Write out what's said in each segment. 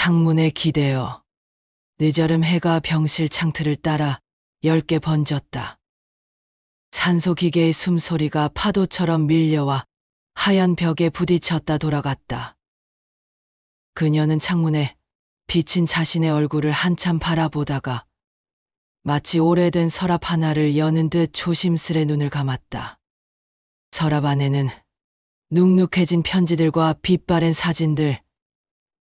창문에 기대어 늦여름 해가 병실 창틀을 따라 엷게 번졌다. 산소기계의 숨소리가 파도처럼 밀려와 하얀 벽에 부딪혔다 돌아갔다. 그녀는 창문에 비친 자신의 얼굴을 한참 바라보다가 마치 오래된 서랍 하나를 여는 듯 조심스레 눈을 감았다. 서랍 안에는 눅눅해진 편지들과 빛바랜 사진들,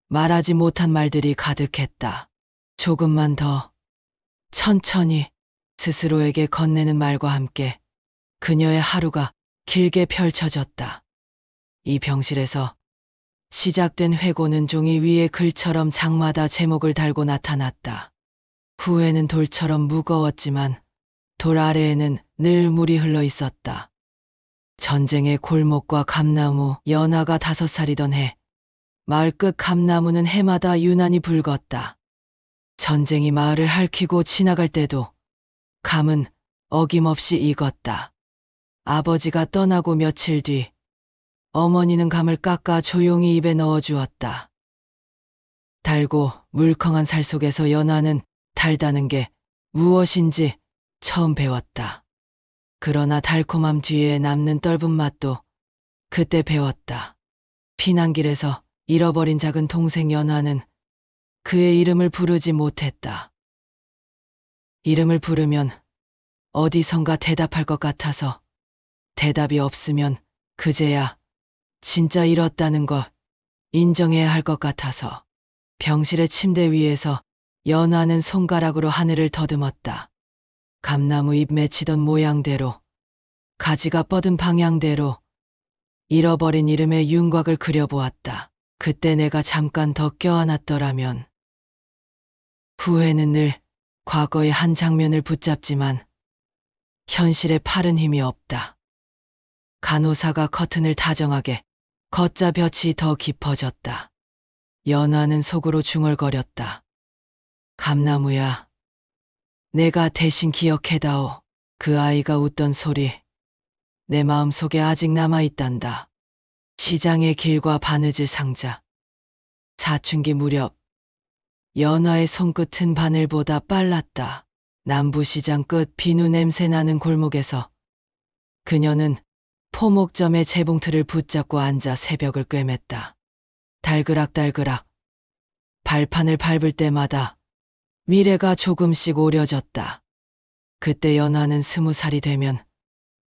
말하지 못한 말들이 가득했다. 조금만 더, 천천히 스스로에게 건네는 말과 함께 그녀의 하루가 길게 펼쳐졌다. 이 병실에서 시작된 회고는 종이 위에 글처럼 장마다 제목을 달고 나타났다. 후회는 돌처럼 무거웠지만 돌 아래에는 늘 물이 흘러 있었다. 전쟁의 골목과 감나무, 연하가 5살이던 해, 마을 끝 감나무는 해마다 유난히 붉었다. 전쟁이 마을을 핥히고 지나갈 때도 감은 어김없이 익었다. 아버지가 떠나고 며칠 뒤 어머니는 감을 깎아 조용히 입에 넣어주었다. 달고 물컹한 살 속에서 연하는 달다는 게 무엇인지 처음 배웠다. 그러나 달콤함 뒤에 남는 떫은 맛도 그때 배웠다. 피난길에서 잃어버린 작은 동생 연하는 그의 이름을 부르지 못했다. 이름을 부르면 어디선가 대답할 것 같아서 대답이 없으면 그제야 진짜 잃었다는 걸 인정해야 할 것 같아서 병실의 침대 위에서 연하는 손가락으로 하늘을 더듬었다. 감나무 잎 맺히던 모양대로, 가지가 뻗은 방향대로 잃어버린 이름의 윤곽을 그려보았다. 그때 내가 잠깐 더 껴안았더라면. 후회는 늘 과거의 한 장면을 붙잡지만 현실에 팔은 힘이 없다. 간호사가 커튼을 다정하게 걷자 볕이 더 깊어졌다. 연하는 속으로 중얼거렸다. 감나무야, 내가 대신 기억해다오. 그 아이가 웃던 소리, 내 마음속에 아직 남아있단다. 시장의 길과 바느질 상자. 사춘기 무렵 연하의 손끝은 바늘보다 빨랐다. 남부시장 끝 비누 냄새 나는 골목에서 그녀는 포목점의 재봉틀을 붙잡고 앉아 새벽을 꿰맸다. 달그락달그락 발판을 밟을 때마다 미래가 조금씩 오려졌다. 그때 연하는 20살이 되면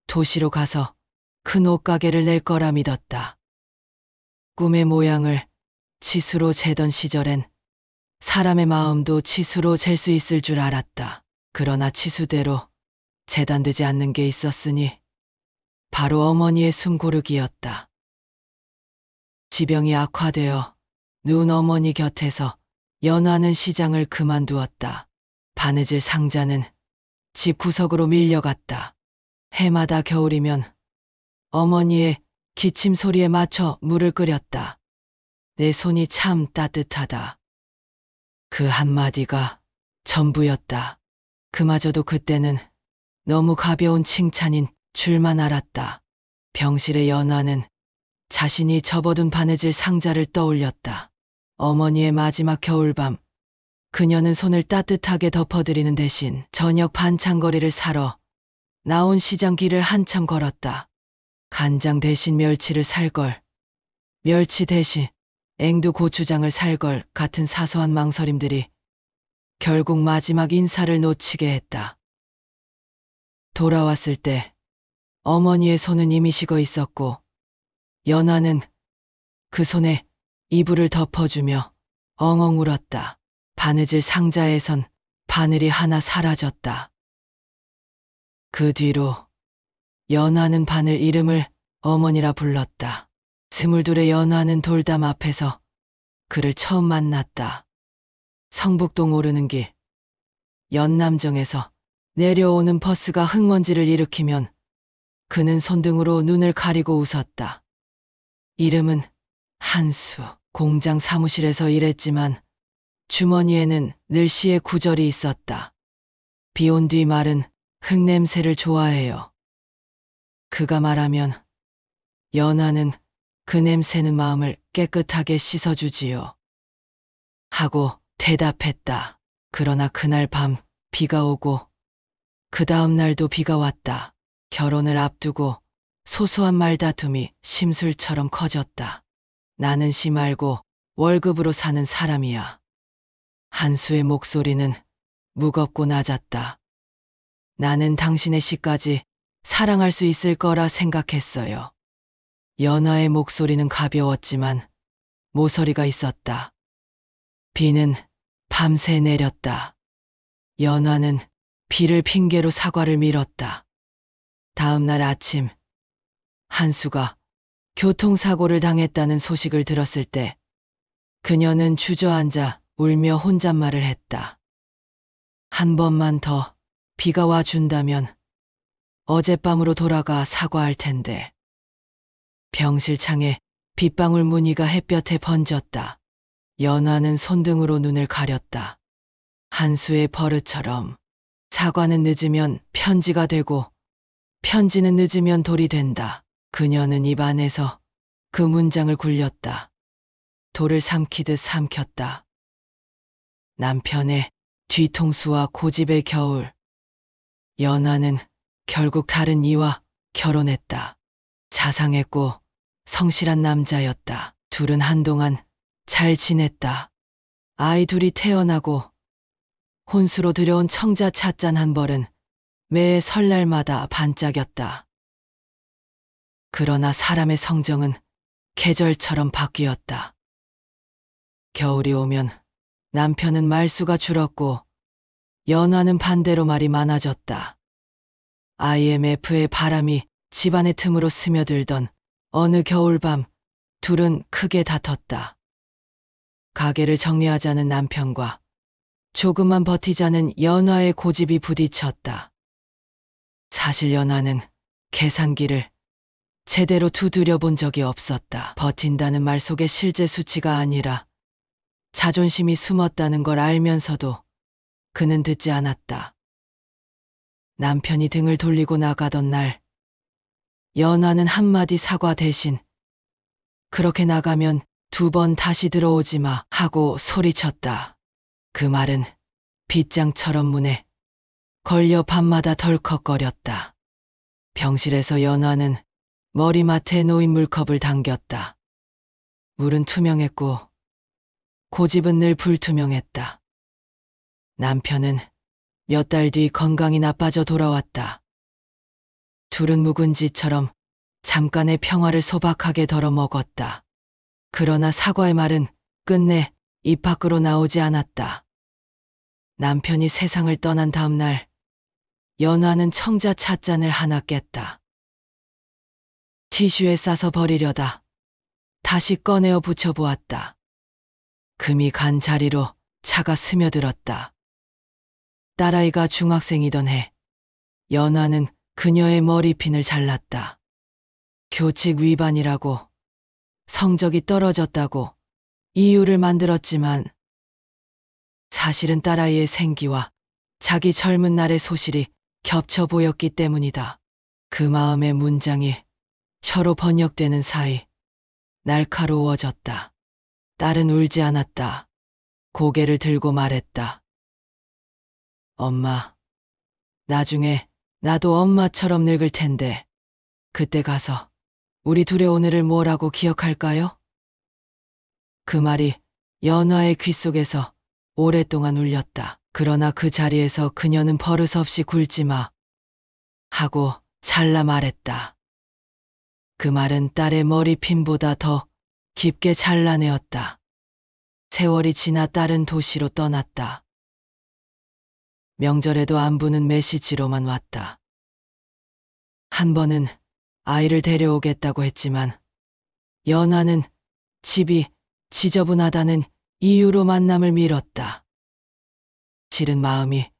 도시로 가서 큰 옷가게를 낼 거라 믿었다. 꿈의 모양을 치수로 재던 시절엔 사람의 마음도 치수로 잴 수 있을 줄 알았다. 그러나 치수대로 재단되지 않는 게 있었으니 바로 어머니의 숨고르기였다. 지병이 악화되어 누운 어머니 곁에서 연하는 시장을 그만두었다. 바느질 상자는 집 구석으로 밀려갔다. 해마다 겨울이면 어머니의 기침 소리에 맞춰 물을 끓였다. 내 손이 참 따뜻하다. 그 한마디가 전부였다. 그마저도 그때는 너무 가벼운 칭찬인 줄만 알았다. 병실의 연하는 자신이 접어둔 바느질 상자를 떠올렸다. 어머니의 마지막 겨울밤, 그녀는 손을 따뜻하게 덮어드리는 대신 저녁 반찬거리를 사러 나온 시장 길을 한참 걸었다. 간장 대신 멸치를 살걸, 멸치 대신 앵두 고추장을 살걸 같은 사소한 망설임들이 결국 마지막 인사를 놓치게 했다. 돌아왔을 때 어머니의 손은 이미 식어 있었고 연하는 그 손에 이불을 덮어주며 엉엉 울었다. 바느질 상자에선 바늘이 하나 사라졌다. 그 뒤로 연하는 바늘 이름을 어머니라 불렀다. 22의 연하는 돌담 앞에서 그를 처음 만났다. 성북동 오르는 길, 연남정에서 내려오는 버스가 흙먼지를 일으키면 그는 손등으로 눈을 가리고 웃었다. 이름은 한수. 공장 사무실에서 일했지만 주머니에는 늘 시의 구절이 있었다. 비 온 뒤 말은 흙냄새를 좋아해요. 그가 말하면 연하는 그 냄새는 마음을 깨끗하게 씻어주지요. 하고 대답했다. 그러나 그날 밤 비가 오고 그 다음 날도 비가 왔다. 결혼을 앞두고 소소한 말다툼이 심술처럼 커졌다. 나는 시 말고 월급으로 사는 사람이야. 한수의 목소리는 무겁고 낮았다. 나는 당신의 시까지 사랑할 수 있을 거라 생각했어요. 연하의 목소리는 가벼웠지만 모서리가 있었다. 비는 밤새 내렸다. 연하는 비를 핑계로 사과를 밀었다. 다음 날 아침 한수가 교통사고를 당했다는 소식을 들었을 때 그녀는 주저앉아 울며 혼잣말을 했다. 한 번만 더 비가 와준다면 어젯밤으로 돌아가 사과할 텐데. 병실 창에 빗방울 무늬가 햇볕에 번졌다. 연하는 손등으로 눈을 가렸다. 한수의 버릇처럼 사과는 늦으면 편지가 되고 편지는 늦으면 돌이 된다. 그녀는 입 안에서 그 문장을 굴렸다. 돌을 삼키듯 삼켰다. 남편의 뒤통수와 고집의 겨울. 연하는 결국 다른 이와 결혼했다. 자상했고 성실한 남자였다. 둘은 한동안 잘 지냈다. 아이 둘이 태어나고 혼수로 들여온 청자 찻잔 한 벌은 매 설날마다 반짝였다. 그러나 사람의 성정은 계절처럼 바뀌었다. 겨울이 오면 남편은 말수가 줄었고 연하는 반대로 말이 많아졌다. IMF의 바람이 집안의 틈으로 스며들던 어느 겨울밤 둘은 크게 다퉜다. 가게를 정리하자는 남편과 조금만 버티자는 연하의 고집이 부딪혔다. 사실 연하는 계산기를 제대로 두드려 본 적이 없었다. 버틴다는 말 속에 실제 수치가 아니라 자존심이 숨었다는 걸 알면서도 그는 듣지 않았다. 남편이 등을 돌리고 나가던 날 연하는 한마디 사과 대신 그렇게 나가면 2번 다시 들어오지 마 하고 소리쳤다. 그 말은 빗장처럼 문에 걸려 밤마다 덜컥거렸다. 병실에서 연하는 머리맡에 놓인 물컵을 당겼다. 물은 투명했고 고집은 늘 불투명했다. 남편은 몇 달 뒤 건강이 나빠져 돌아왔다. 둘은 묵은지처럼 잠깐의 평화를 소박하게 덜어먹었다. 그러나 사과의 말은 끝내 입 밖으로 나오지 않았다. 남편이 세상을 떠난 다음 날 연하는 청자 찻잔을 하나 깼다. 티슈에 싸서 버리려다 다시 꺼내어 붙여보았다. 금이 간 자리로 차가 스며들었다. 딸아이가 중학생이던 해 연하는 그녀의 머리핀을 잘랐다. 교칙 위반이라고, 성적이 떨어졌다고 이유를 만들었지만 사실은 딸아이의 생기와 자기 젊은 날의 소실이 겹쳐 보였기 때문이다. 그 마음의 문장이 혀로 번역되는 사이 날카로워졌다. 딸은 울지 않았다. 고개를 들고 말했다. 엄마, 나중에 나도 엄마처럼 늙을 텐데 그때 가서 우리 둘의 오늘을 뭐라고 기억할까요? 그 말이 연하의 귓속에서 오랫동안 울렸다. 그러나 그 자리에서 그녀는 버릇없이 굴지 마 하고 잘라 말했다. 그 말은 딸의 머리핀보다 더 깊게 잘라내었다. 세월이 지나 딸은 도시로 떠났다. 명절에도 안부는 메시지로만 왔다. 한 번은 아이를 데려오겠다고 했지만 연하는 집이 지저분하다는 이유로 만남을 미뤘다. 실은 마음이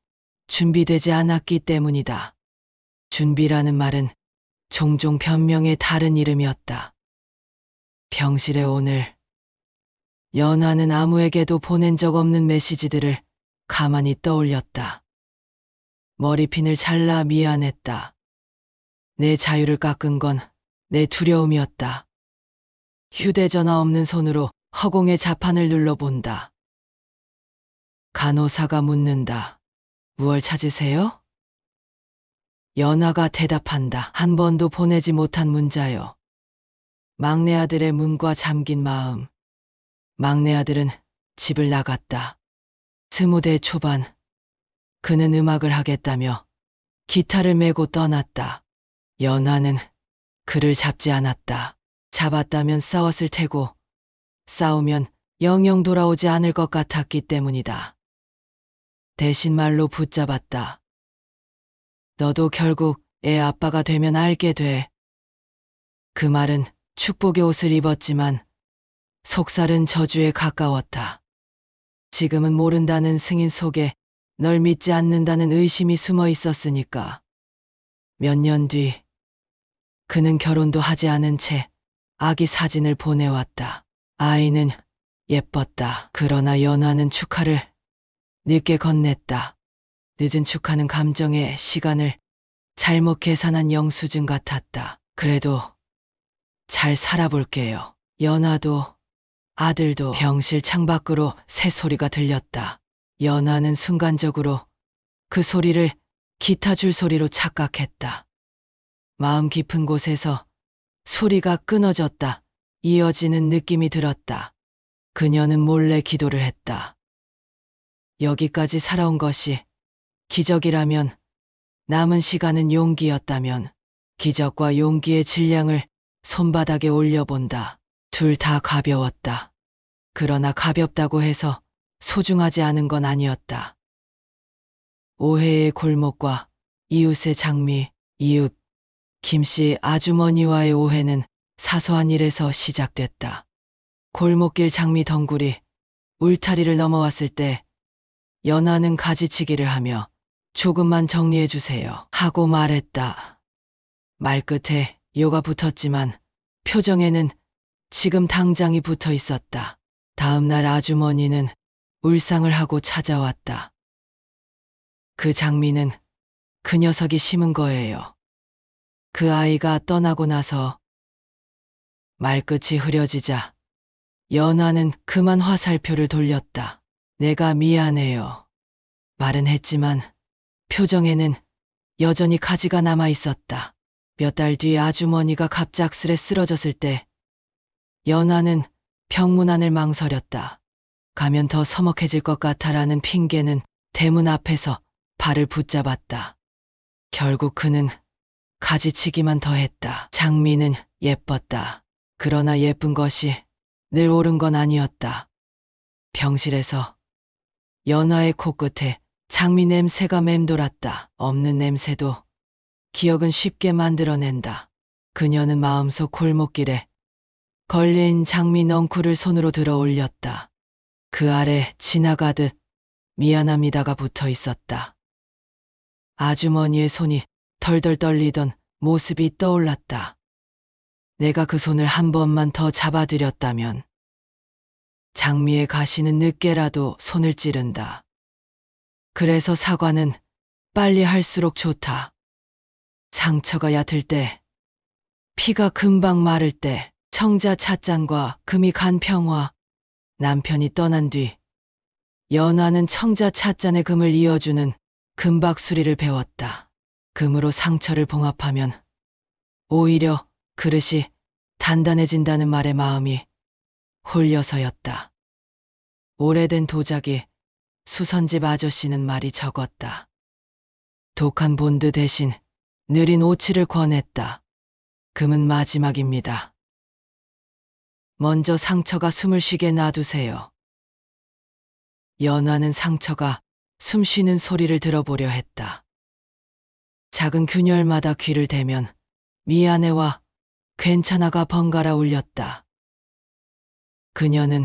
준비되지 않았기 때문이다. 준비라는 말은 종종 변명의 다른 이름이었다. 병실에 오늘 연하는 아무에게도 보낸 적 없는 메시지들을 가만히 떠올렸다. 머리핀을 잘라 미안했다. 내 자유를 깎은 건 내 두려움이었다. 휴대전화 없는 손으로 허공의 자판을 눌러본다. 간호사가 묻는다. 무얼 찾으세요? 연아가 대답한다. 한 번도 보내지 못한 문자요. 막내 아들의 문과 잠긴 마음. 막내 아들은 집을 나갔다. 20대 초반. 그는 음악을 하겠다며 기타를 메고 떠났다. 연아는 그를 잡지 않았다. 잡았다면 싸웠을 테고 싸우면 영영 돌아오지 않을 것 같았기 때문이다. 대신 말로 붙잡았다. 너도 결국 애 아빠가 되면 알게 돼. 그 말은 축복의 옷을 입었지만 속살은 저주에 가까웠다. 지금은 모른다는 승인 속에 널 믿지 않는다는 의심이 숨어 있었으니까. 몇 년 뒤 그는 결혼도 하지 않은 채 아기 사진을 보내왔다. 아이는 예뻤다. 그러나 연아는 축하를 늦게 건넸다. 늦은 축하는 감정의 시간을 잘못 계산한 영수증 같았다. 그래도 잘 살아볼게요. 연아도 아들도. 병실 창밖으로 새소리가 들렸다. 연아는 순간적으로 그 소리를 기타 줄 소리로 착각했다. 마음 깊은 곳에서 소리가 끊어졌다. 이어지는 느낌이 들었다. 그녀는 몰래 기도를 했다. 여기까지 살아온 것이 기적이라면, 남은 시간은 용기였다면, 기적과 용기의 질량을 손바닥에 올려본다. 둘 다 가벼웠다. 그러나 가볍다고 해서 소중하지 않은 건 아니었다. 오해의 골목과 이웃의 장미, 이웃 김씨 아주머니와의 오해는 사소한 일에서 시작됐다. 골목길 장미 덩굴이 울타리를 넘어왔을 때 연아는 가지치기를 하며 조금만 정리해 주세요 하고 말했다. 말끝에 요가 붙었지만 표정에는 지금 당장이 붙어 있었다. 다음 날 아주머니는 울상을 하고 찾아왔다. 그 장미는 그 녀석이 심은 거예요. 그 아이가 떠나고 나서. 말끝이 흐려지자 연아는 그만 화살표를 돌렸다. 내가 미안해요. 말은 했지만 표정에는 여전히 가지가 남아 있었다. 몇 달 뒤 아주머니가 갑작스레 쓰러졌을 때 연아는 병문안을 망설였다. 가면 더 서먹해질 것 같아라는 핑계는 대문 앞에서 발을 붙잡았다. 결국 그는 가지치기만 더했다. 장미는 예뻤다. 그러나 예쁜 것이 늘 옳은 건 아니었다. 병실에서 연아의 코끝에 장미 냄새가 맴돌았다. 없는 냄새도 기억은 쉽게 만들어낸다. 그녀는 마음속 골목길에 걸린 장미 넝쿨을 손으로 들어 올렸다. 그 아래 지나가듯 미안합니다가 붙어 있었다. 아주머니의 손이 덜덜 떨리던 모습이 떠올랐다. 내가 그 손을 한 번만 더 잡아드렸다면. 장미의 가시는 늦게라도 손을 찌른다. 그래서 사과는 빨리 할수록 좋다. 상처가 얕을 때, 피가 금방 마를 때, 청자 찻잔과 금이 간 평화. 남편이 떠난 뒤 연아는 청자 찻잔의 금을 이어주는 금박수리를 배웠다. 금으로 상처를 봉합하면 오히려 그릇이 단단해진다는 말에 마음이 홀려서였다. 오래된 도자기, 수선집 아저씨는 말이 적었다. 독한 본드 대신 느린 오치를 권했다. 금은 마지막입니다. 먼저 상처가 숨을 쉬게 놔두세요. 연아는 상처가 숨 쉬는 소리를 들어보려 했다. 작은 균열마다 귀를 대면 미안해와 괜찮아가 번갈아 울렸다. 그녀는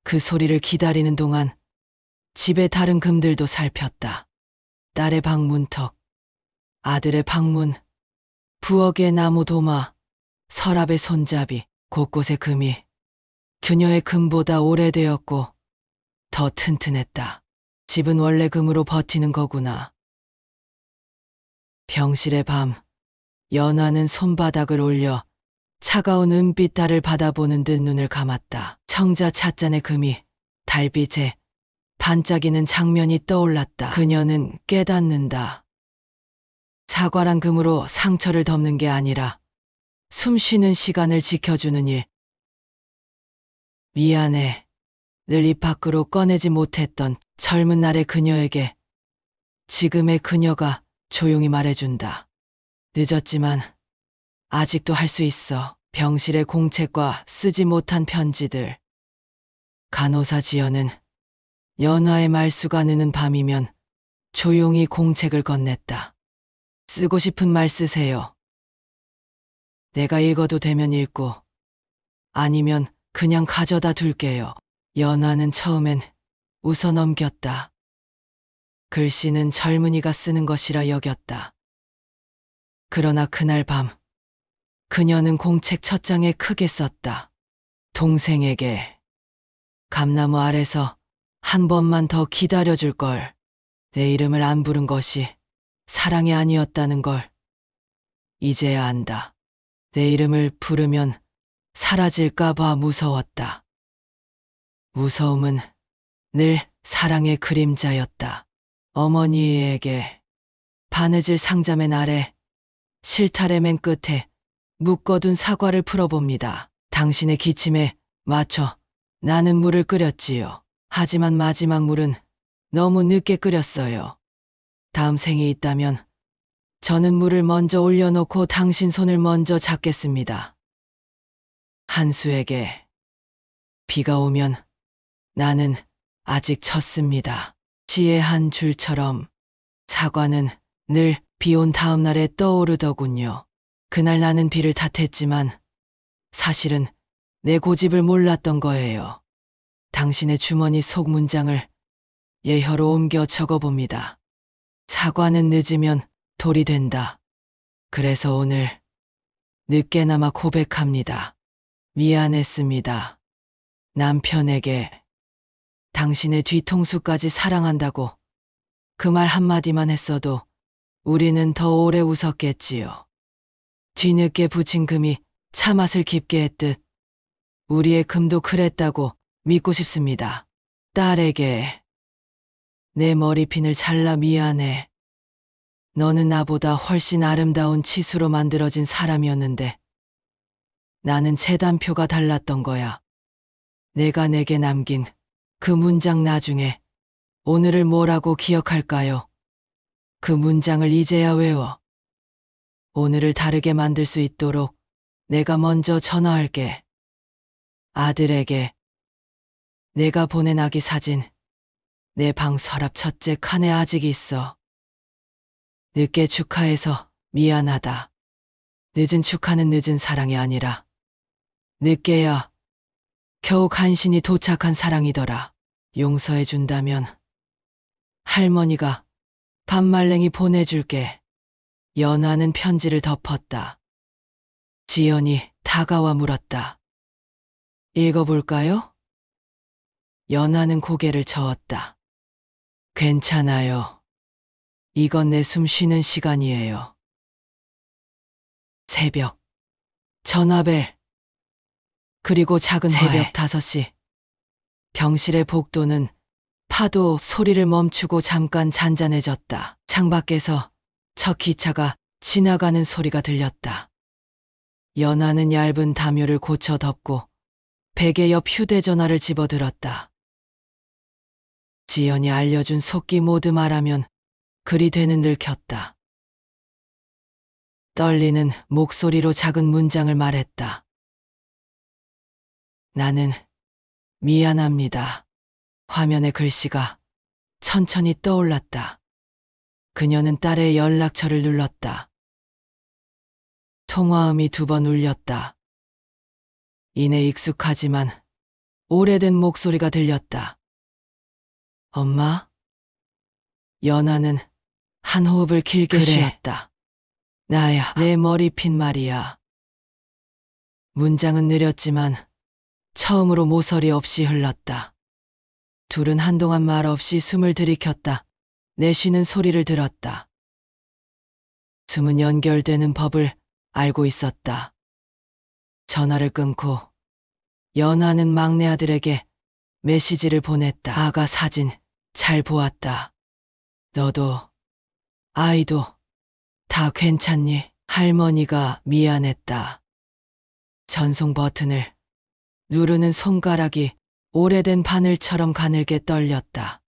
그 소리를 기다리는 동안 집의 다른 금들도 살폈다. 딸의 방 문턱, 아들의 방문, 부엌의 나무 도마, 서랍의 손잡이, 곳곳의 금이 그녀의 금보다 오래되었고 더 튼튼했다. 집은 원래 금으로 버티는 거구나. 병실의 밤, 연아는 손바닥을 올려 차가운 은빛 달을 바라보는 듯 눈을 감았다. 청자 찻잔의 금이 달빛에 반짝이는 장면이 떠올랐다. 그녀는 깨닫는다. 사과란 금으로 상처를 덮는 게 아니라 숨 쉬는 시간을 지켜주는 일. 미안해. 늘 입 밖으로 꺼내지 못했던 젊은 날의 그녀에게 지금의 그녀가 조용히 말해준다. 늦었지만 아직도 할 수 있어. 병실의 공책과 쓰지 못한 편지들. 간호사 지연은 연화의 말수가 느는 밤이면 조용히 공책을 건넸다. 쓰고 싶은 말 쓰세요. 내가 읽어도 되면 읽고 아니면 그냥 가져다 둘게요. 연화는 처음엔 웃어 넘겼다. 글씨는 젊은이가 쓰는 것이라 여겼다. 그러나 그날 밤 그녀는 공책 첫 장에 크게 썼다. 동생에게 감나무 아래서 한 번만 더 기다려줄 걸. 내 이름을 안 부른 것이 사랑이 아니었다는 걸 이제야 안다. 내 이름을 부르면 사라질까 봐 무서웠다. 무서움은 늘 사랑의 그림자였다. 어머니에게 바느질 상자맨 아래 실타래 맨 끝에 묶어둔 사과를 풀어봅니다. 당신의 기침에 맞춰 나는 물을 끓였지요. 하지만 마지막 물은 너무 늦게 끓였어요. 다음 생이 있다면 저는 물을 먼저 올려놓고 당신 손을 먼저 잡겠습니다. 한수에게 비가 오면 나는 아직 쳤습니다. 시의 한 줄처럼 사과는 늘 비 온 다음 날에 떠오르더군요. 그날 나는 비를 탓했지만 사실은 내 고집을 몰랐던 거예요. 당신의 주머니 속 문장을 예혀로 옮겨 적어봅니다. 사과는 늦으면 돌이 된다. 그래서 오늘 늦게나마 고백합니다. 미안했습니다. 남편에게 당신의 뒤통수까지 사랑한다고 그 말 한마디만 했어도 우리는 더 오래 웃었겠지요. 뒤늦게 붙인 금이 차맛을 깊게 했듯 우리의 금도 그랬다고 믿고 싶습니다. 딸에게 내 머리핀을 잘라 미안해. 너는 나보다 훨씬 아름다운 치수로 만들어진 사람이었는데 나는 재단표가 달랐던 거야. 내가 내게 남긴 그 문장 나중에 오늘을 뭐라고 기억할까요? 그 문장을 이제야 외워. 오늘을 다르게 만들 수 있도록 내가 먼저 전화할게. 아들에게 내가 보낸 아기 사진 내 방 서랍 첫째 칸에 아직 있어. 늦게 축하해서 미안하다. 늦은 축하는 늦은 사랑이 아니라 늦게야 겨우 간신히 도착한 사랑이더라. 용서해준다면 할머니가 밤말랭이 보내줄게. 연화는 편지를 덮었다. 지연이 다가와 물었다. 읽어볼까요? 연화는 고개를 저었다. 괜찮아요. 이건 내 숨 쉬는 시간이에요. 새벽 전화벨 그리고 작은 새벽 5시 병실의 복도는 파도 소리를 멈추고 잠깐 잔잔해졌다. 창밖에서 첫 기차가 지나가는 소리가 들렸다. 연화는 얇은 담요를 고쳐 덮고 베개 옆 휴대전화를 집어들었다. 지연이 알려준 속기 모드 말하면 그리 되는 늘 켰다. 떨리는 목소리로 작은 문장을 말했다. 나는 미안합니다. 화면에 글씨가 천천히 떠올랐다. 그녀는 딸의 연락처를 눌렀다. 통화음이 2번 울렸다. 이내 익숙하지만 오래된 목소리가 들렸다. 엄마? 연화는 한 호흡을 길게 쉬었다. 나야, 내 머리핀 말이야. 문장은 느렸지만 처음으로 모서리 없이 흘렀다. 둘은 한동안 말 없이 숨을 들이켰다. 내쉬는 소리를 들었다. 숨은 연결되는 법을 알고 있었다. 전화를 끊고 연화는 막내 아들에게 메시지를 보냈다. 아가 사진 잘 보았다. 너도, 아이도 다 괜찮니? 할머니가 미안했다. 전송 버튼을 누르는 손가락이 오래된 바늘처럼 가늘게 떨렸다.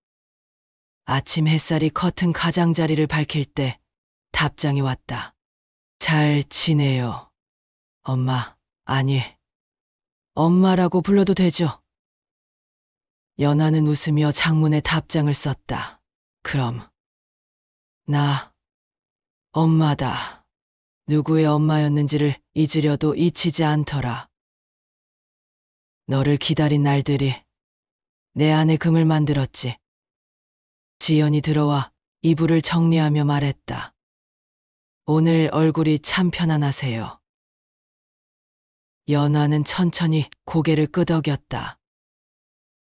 아침 햇살이 커튼 가장자리를 밝힐 때 답장이 왔다. 잘 지내요. 엄마, 아니, 엄마라고 불러도 되죠? 연하는 웃으며 장문의 답장을 썼다. 그럼, 나, 엄마다. 누구의 엄마였는지를 잊으려도 잊히지 않더라. 너를 기다린 날들이 내 안에 금을 만들었지. 지연이 들어와 이불을 정리하며 말했다. 오늘 얼굴이 참 편안하세요. 연하는 천천히 고개를 끄덕였다.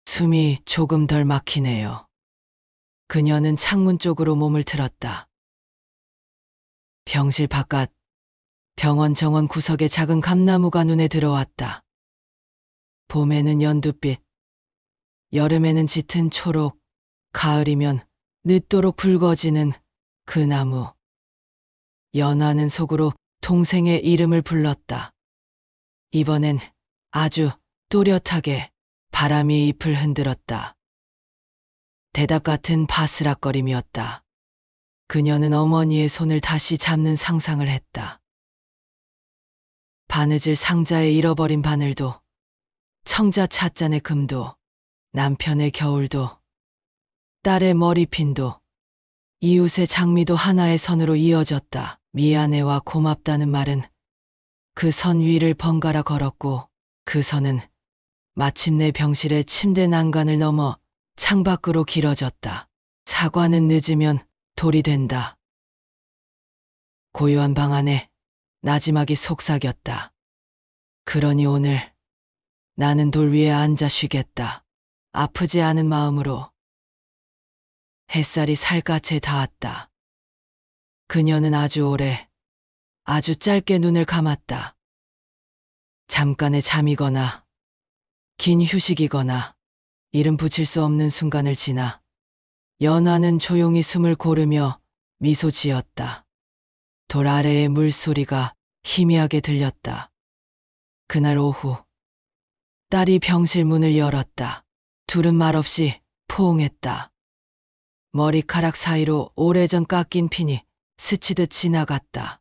숨이 조금 덜 막히네요. 그녀는 창문 쪽으로 몸을 틀었다. 병실 바깥 병원 정원 구석에 작은 감나무가 눈에 들어왔다. 봄에는 연두빛, 여름에는 짙은 초록, 가을이면 늦도록 붉어지는 그 나무. 연하는 속으로 동생의 이름을 불렀다. 이번엔 아주 또렷하게 바람이 잎을 흔들었다. 대답 같은 바스락거림이었다. 그녀는 어머니의 손을 다시 잡는 상상을 했다. 바느질 상자에 잃어버린 바늘도, 청자 찻잔의 금도, 남편의 겨울도, 딸의 머리핀도, 이웃의 장미도 하나의 선으로 이어졌다. 미안해와 고맙다는 말은 그 선 위를 번갈아 걸었고 그 선은 마침내 병실의 침대 난간을 넘어 창밖으로 길어졌다. 사과는 늦으면 돌이 된다. 고요한 방 안에 나지막이 속삭였다. 그러니 오늘 나는 돌 위에 앉아 쉬겠다. 아프지 않은 마음으로. 햇살이 살갗에 닿았다. 그녀는 아주 오래, 아주 짧게 눈을 감았다. 잠깐의 잠이거나 긴 휴식이거나 이름 붙일 수 없는 순간을 지나 연하는 조용히 숨을 고르며 미소 지었다. 돌 아래의 물소리가 희미하게 들렸다. 그날 오후 딸이 병실 문을 열었다. 둘은 말없이 포옹했다. 머리카락 사이로 오래전 깎인 핀이 스치듯 지나갔다.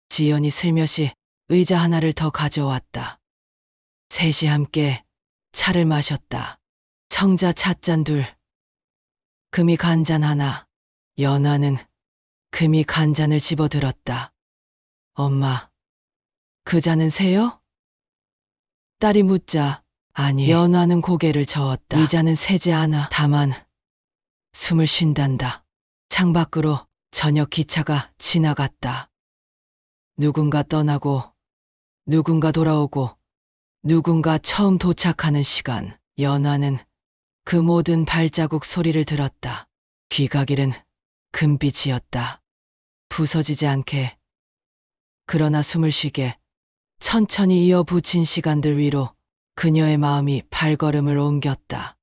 지연이 슬며시 의자 하나를 더 가져왔다. 셋이 함께 차를 마셨다. 청자 찻잔 둘, 금이 간잔 하나. 연하는 금이 간잔을 집어들었다. 엄마, 그 잔은 새요? 딸이 묻자 아니. 연하는 고개를 저었다. 이 잔은 새지 않아. 다만 숨을 쉰단다. 창밖으로 저녁 기차가 지나갔다. 누군가 떠나고 누군가 돌아오고 누군가 처음 도착하는 시간. 연하는 그 모든 발자국 소리를 들었다. 귀가길은 금빛이었다. 부서지지 않게, 그러나 숨을 쉬게 천천히 이어붙인 시간들 위로 그녀의 마음이 발걸음을 옮겼다.